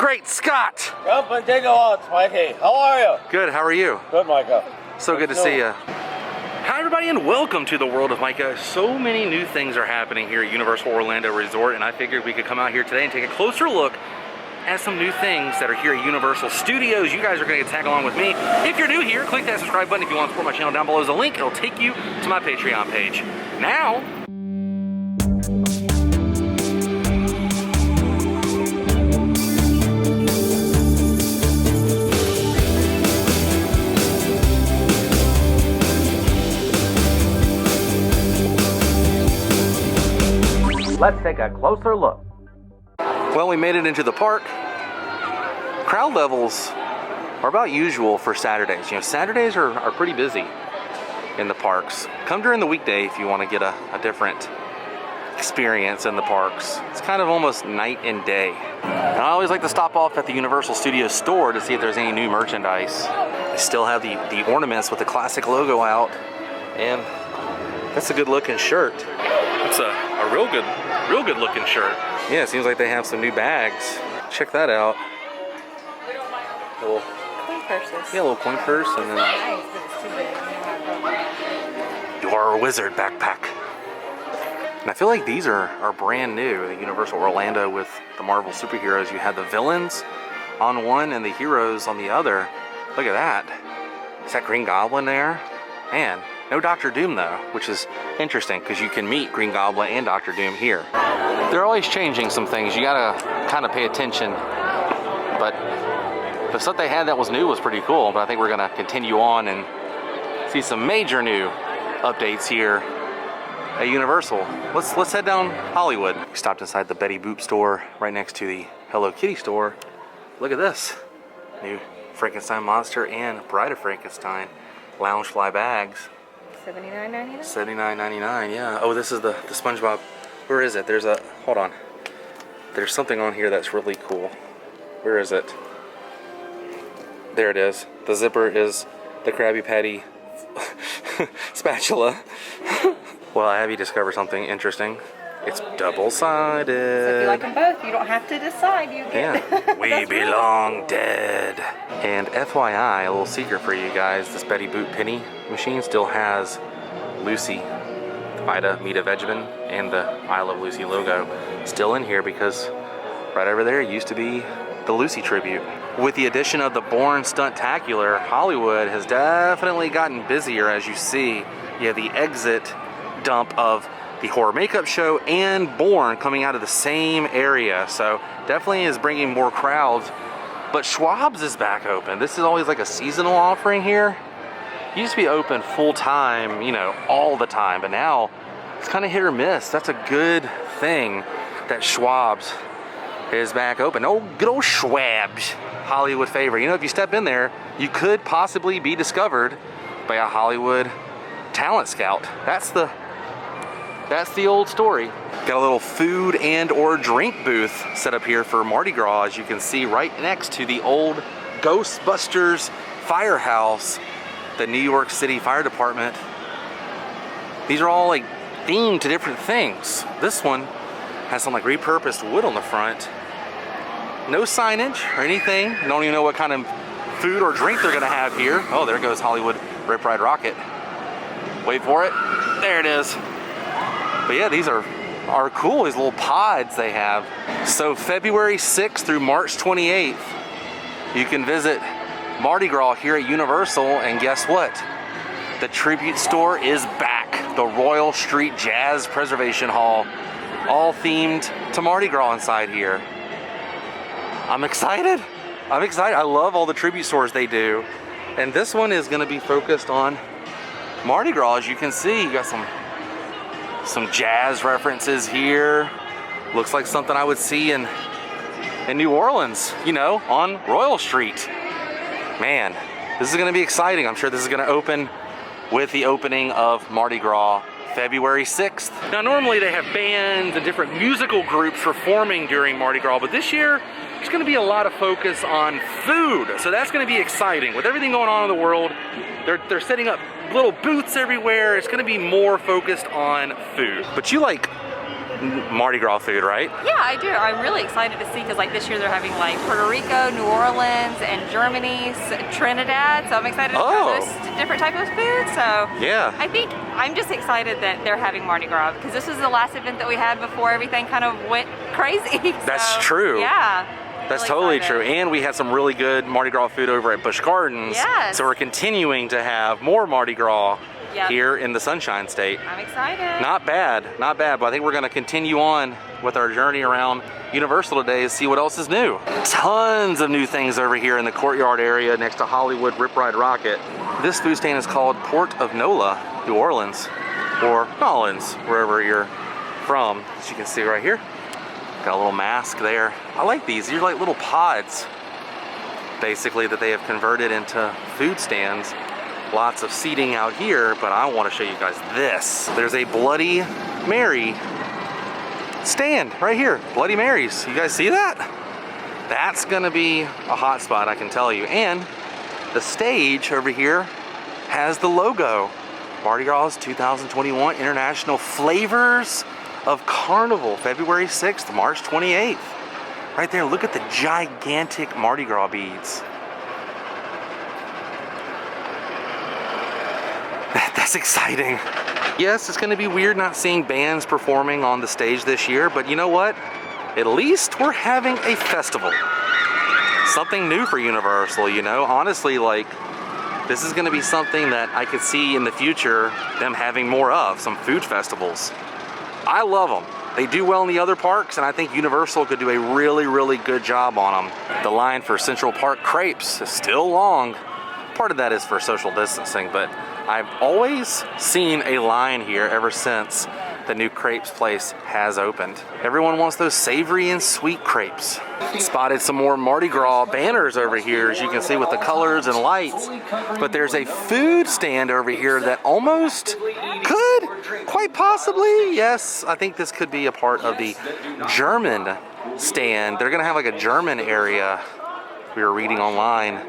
Great Scott! Up and take a waltz, Mikey. How are you? Good, how are you? Good, Micah. So good to see you. Hi everybody and welcome to the World of Micah. So many new things are happening here at Universal Orlando Resort, and I figured we could come out here today and take a closer look at some new things that are here at Universal Studios. You guys are going to tag along with me. If you're new here, click that subscribe button. If you want to support my channel, down below is a link. It'll take you to my Patreon page. Now, let's take a closer look. Well, we made it into the park. Crowd levels are about usual for Saturdays. You know, Saturdays are pretty busy in the parks. Come during the weekday if you want to get a different experience in the parks. It's kind of almost night and day. And I always like to stop off at the Universal Studios store to see if there's any new merchandise. They still have the ornaments with the classic logo out, and that's a good looking shirt. It's a real good looking shirt. Yeah, it seems like they have some new bags. Check that out. Little coin purses. Yeah, a little coin purse, and then Nice, but it's too big. your wizard backpack. And I feel like these are brand new. The Universal Orlando with the Marvel superheroes. You had the villains on one and the heroes on the other. Look at that. Is that Green Goblin there? Man, no Dr. Doom though, which is interesting because you can meet Green Goblin and Dr. Doom here. They're always changing some things. You gotta kind of pay attention. But the stuff they had that was new was pretty cool. But I think we're gonna continue on and see some major new updates here at Universal. Let's head down Hollywood. We stopped inside the Betty Boop store right next to the Hello Kitty store. Look at this. New Frankenstein monster and Bride of Frankenstein Loungefly bags. $79.99? $79.99, yeah. Oh, this is the SpongeBob. Where is it? Hold on. There's something on here that's really cool. Where is it? There it is. The zipper is the Krabby Patty spatula. Well, I have you discovered something interesting. It's double-sided. So if you like them both, you don't have to decide. You get Yeah, we belong dead. And FYI, a little secret for you guys, this Betty Boop penny machine still has Lucy, Ida Mita Vegman, and the I Love Lucy logo still in here because right over there used to be the Lucy tribute. With the addition of the Bourne Stuntacular, Hollywood has definitely gotten busier. As you see, you have the exit dump of the horror makeup show and Bourne coming out of the same area, so definitely is bringing more crowds. But Schwartz is back open. This is always like a seasonal offering here. It used to be open full time, you know, all the time, but now it's kind of hit or miss. That's a good thing that Schwartz is back open. Oh, good old Schwab's, Hollywood favorite. You know, if you step in there, you could possibly be discovered by a Hollywood talent scout. That's the old story. Got a little food and or drink booth set up here for Mardi Gras, as you can see right next to the old Ghostbusters firehouse, the New York City Fire Department. These are all like themed to different things. This one has some like repurposed wood on the front. No signage or anything. Don't even know what kind of food or drink they're gonna have here. Oh, there goes Hollywood Rip Ride Rocket. Wait for it. There it is. But yeah, these are cool, these little pods they have. So February 6th through March 28th, you can visit Mardi Gras here at Universal, and guess what? The tribute store is back. The Royal Street Jazz Preservation Hall, all themed to Mardi Gras inside here. I'm excited. I love all the tribute stores they do. And this one is gonna be focused on Mardi Gras. As you can see, you got some jazz references here. Looks like something I would see in New Orleans, you know, on Royal Street. Man, this is gonna be exciting. I'm sure this is gonna open with the opening of Mardi Gras February 6th. Now normally they have bands and different musical groups performing during Mardi Gras, but this year there's gonna be a lot of focus on food. So that's gonna be exciting. With everything going on in the world, they're setting up little booths everywhere. It's gonna be more focused on food. But you like Mardi Gras food, right? Yeah, I do. I'm really excited to see because like this year they're having like Puerto Rico, New Orleans, and Germany, Trinidad. So I'm excited to try those different types of food. So yeah, I think I'm just excited that they're having Mardi Gras because this was the last event that we had before everything kind of went crazy. That's true. Yeah. That's really totally excited. true. And we had some really good Mardi Gras food over at Busch Gardens. Yes. So we're continuing to have more Mardi Gras here in the Sunshine State. I'm excited. Not bad, not bad, but I think we're gonna continue on with our journey around Universal today to see what else is new. Tons of new things over here in the courtyard area next to Hollywood Rip Ride Rocket. This food stand is called Port of Nola, New Orleans, or Nolans, wherever you're from. As you can see right here, got a little mask there. I like these. These are like little pods, basically, that they have converted into food stands. Lots of seating out here, but I want to show you guys this. There's a Bloody Mary stand right here. Bloody Marys. You guys see that? That's gonna be a hot spot, I can tell you. And the stage over here has the logo. Mardi Gras 2021 International Flavors of Carnival, February 6th, March 28th. Right there, look at the gigantic Mardi Gras beads. That's exciting. Yes, it's gonna be weird not seeing bands performing on the stage this year, but you know what? At least we're having a festival. Something new for Universal, you know? Honestly, like, this is gonna be something that I could see in the future them having more of, some food festivals. I love them. They do well in the other parks, and I think Universal could do a really, really good job on them. The line for Central Park crepes is still long. Part of that is for social distancing, but I've always seen a line here ever since the new crepes place has opened. Everyone wants those savory and sweet crepes. Spotted some more Mardi Gras banners over here, as you can see, with the colors and lights. But there's a food stand over here that almost could, quite possibly, yes, I think this could be a part of the German stand. They're gonna have like a German area, we were reading online.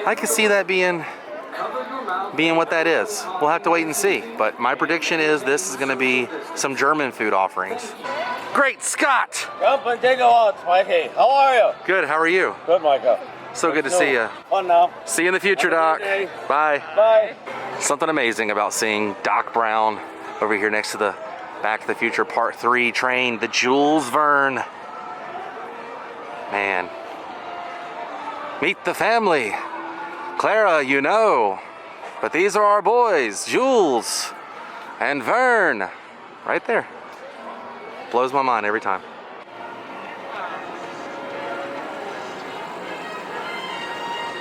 I could see that being what that is. We'll have to wait and see. But my prediction is this is going to be some German food offerings. Great Scott! Jump and take a waltz, Mikey. How are you? Good, how are you? Good, Micah. So good to see you. Fun now. See you in the future, Have a Doc. good day. Bye. Bye. Something amazing about seeing Doc Brown over here next to the Back to the Future Part 3 train, the Jules Verne. Man. Meet the family. Clara, you know. But these are our boys, Jules and Verne. Right there. Blows my mind every time.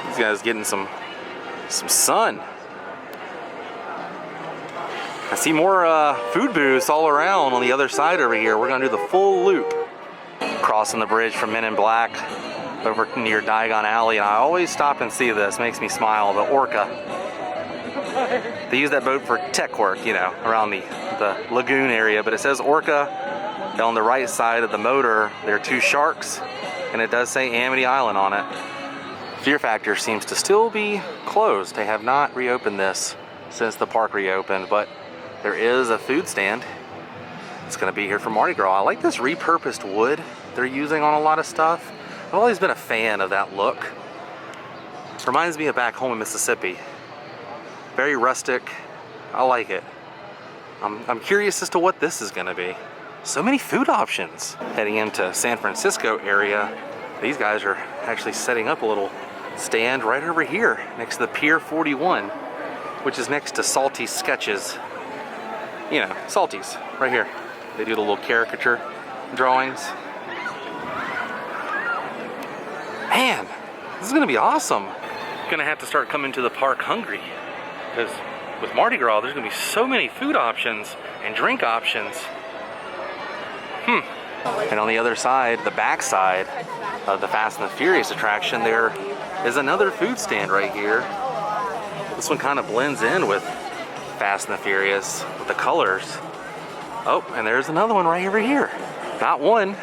These guys getting some sun. I see more food booths all around on the other side over here. We're gonna do the full loop. Crossing the bridge from Men in Black over near Diagon Alley, and I always stop and see this. Makes me smile, the Orca. They use that boat for tech work, you know, around the lagoon area, but it says Orca on the right side of the motor. There are two sharks, and it does say Amity Island on it. Fear Factor seems to still be closed. They have not reopened this since the park reopened, but there is a food stand. It's gonna be here for Mardi Gras. I like this repurposed wood they're using on a lot of stuff. I've always been a fan of that look. Reminds me of back home in Mississippi. Very rustic. I like it. I'm curious as to what this is gonna be. So many food options. Heading into San Francisco area, these guys are actually setting up a little stand right over here next to the Pier 41, which is next to Salty's Sketches. You know, Salty's, right here. They do the little caricature drawings. Man, this is gonna be awesome. Gonna have to start coming to the park hungry, because with Mardi Gras, there's gonna be so many food options and drink options. And on the other side, the back side of the Fast and the Furious attraction, there is another food stand right here. This one kind of blends in with Fast and the Furious with the colors. Oh, and there's another one right over here. Not one,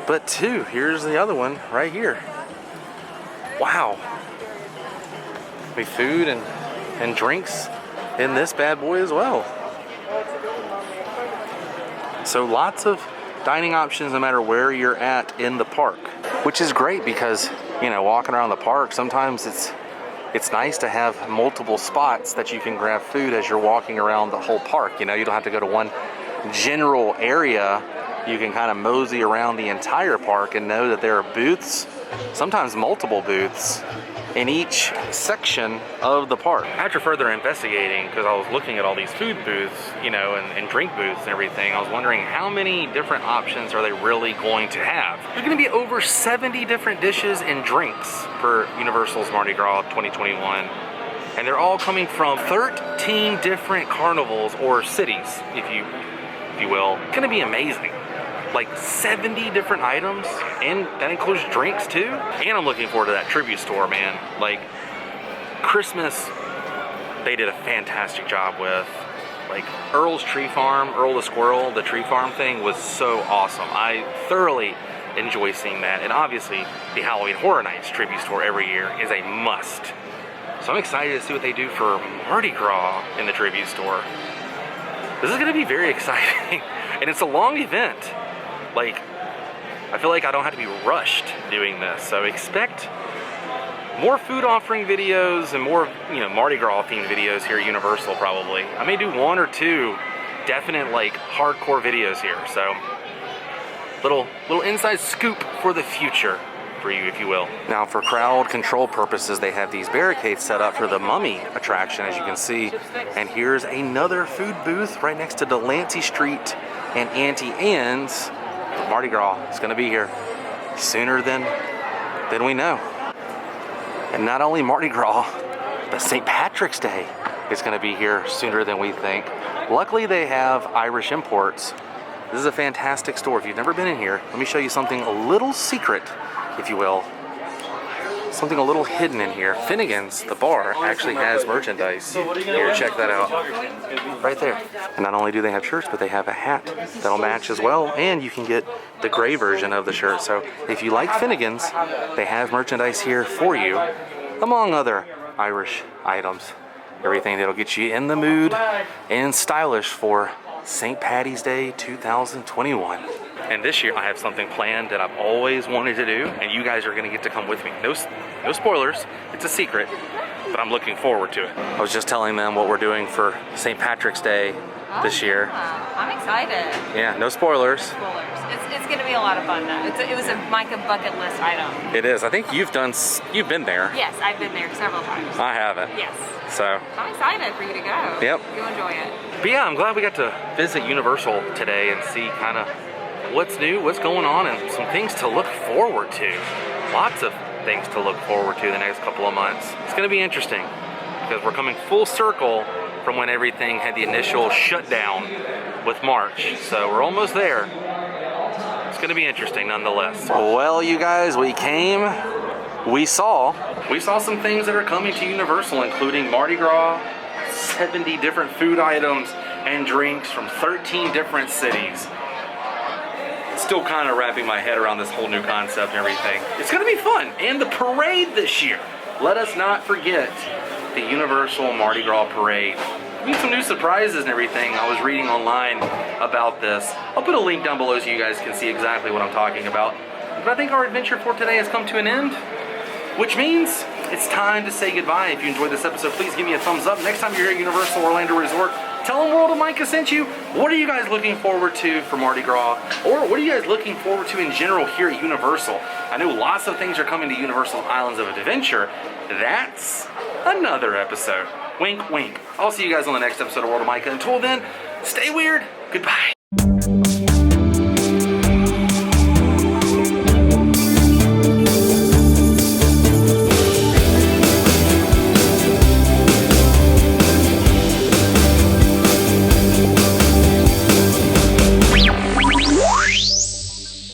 but two. Here's the other one right here. Wow. We food and drinks in this bad boy as well. So lots of dining options no matter where you're at in the park, which is great because, you know, walking around the park, sometimes it's nice to have multiple spots that you can grab food as you're walking around the whole park. You know, you don't have to go to one general area. You can kind of mosey around the entire park and know that there are booths, sometimes multiple booths, in each section of the park. After further investigating, because I was looking at all these food booths, you know, and drink booths and everything, I was wondering how many different options are they really going to have? There's going to be over 70 different dishes and drinks for Universal's Mardi Gras 2021. And they're all coming from 13 different carnivals or cities, if you will. It's going to be amazing. Like 70 different items, and that includes drinks too. And I'm looking forward to that tribute store, man. Like Christmas, they did a fantastic job with. Like Earl's Tree Farm, Earl the Squirrel, the tree farm thing was so awesome. I thoroughly enjoy seeing that. And obviously the Halloween Horror Nights tribute store every year is a must. So I'm excited to see what they do for Mardi Gras in the tribute store. This is gonna be very exciting. And it's a long event. Like, I feel like I don't have to be rushed doing this, so expect more food offering videos and more, you know, Mardi Gras themed videos here at Universal probably. I may do one or two definite, like, hardcore videos here, so little inside scoop for the future for you, if you will. Now, for crowd control purposes, they have these barricades set up for the Mummy attraction, as you can see, and here's another food booth right next to Delancey Street and Auntie Anne's. Mardi Gras is going to be here sooner than we know. And not only Mardi Gras, but St. Patrick's Day is going to be here sooner than we think. Luckily, they have Irish imports. This is a fantastic store. If you've never been in here, let me show you something a little secret, if you will. Something a little hidden in here. Finnegan's, the bar, actually has merchandise. Here, check that out. Right there. And not only do they have shirts, but they have a hat that'll match as well. And you can get the gray version of the shirt. So if you like Finnegan's, they have merchandise here for you, among other Irish items. Everything that'll get you in the mood and stylish for St. Paddy's Day 2021. And this year I have something planned that I've always wanted to do, and you guys are gonna get to come with me. No spoilers, it's a secret, but I'm looking forward to it. I was just telling them what we're doing for St. Patrick's Day this year. I'm excited. Yeah, no spoilers. It's gonna be a lot of fun though. It was a Micah bucket list item. It is. I think you've been there. Yes, I've been there several times. I haven't. Yes. So I'm excited for you to go. Yep. You'll enjoy it. But yeah, I'm glad we got to visit Universal today and see kind of what's new, what's going on, and some things to look forward to. Lots of things to look forward to the next couple of months. It's going to be interesting because we're coming full circle from when everything had the initial shutdown with March. So we're almost there. It's going to be interesting nonetheless. Well, you guys, we came, we saw some things that are coming to Universal, including Mardi Gras, 70 different food items and drinks from 13 different cities. Still kind of wrapping my head around this whole new concept and everything. It's going to be fun. And the parade this year. Let us not forget the Universal Mardi Gras parade. Some new surprises and everything. I was reading online about this. I'll put a link down below so you guys can see exactly what I'm talking about. But I think our adventure for today has come to an end, which means it's time to say goodbye. If you enjoyed this episode, please give me a thumbs up. Next time you're here at Universal Orlando Resort, tell them World of Micah sent you. What are you guys looking forward to for Mardi Gras? Or what are you guys looking forward to in general here at Universal? I know lots of things are coming to Universal Islands of Adventure. That's another episode. Wink, wink. I'll see you guys on the next episode of World of Micah. Until then, stay weird. Goodbye.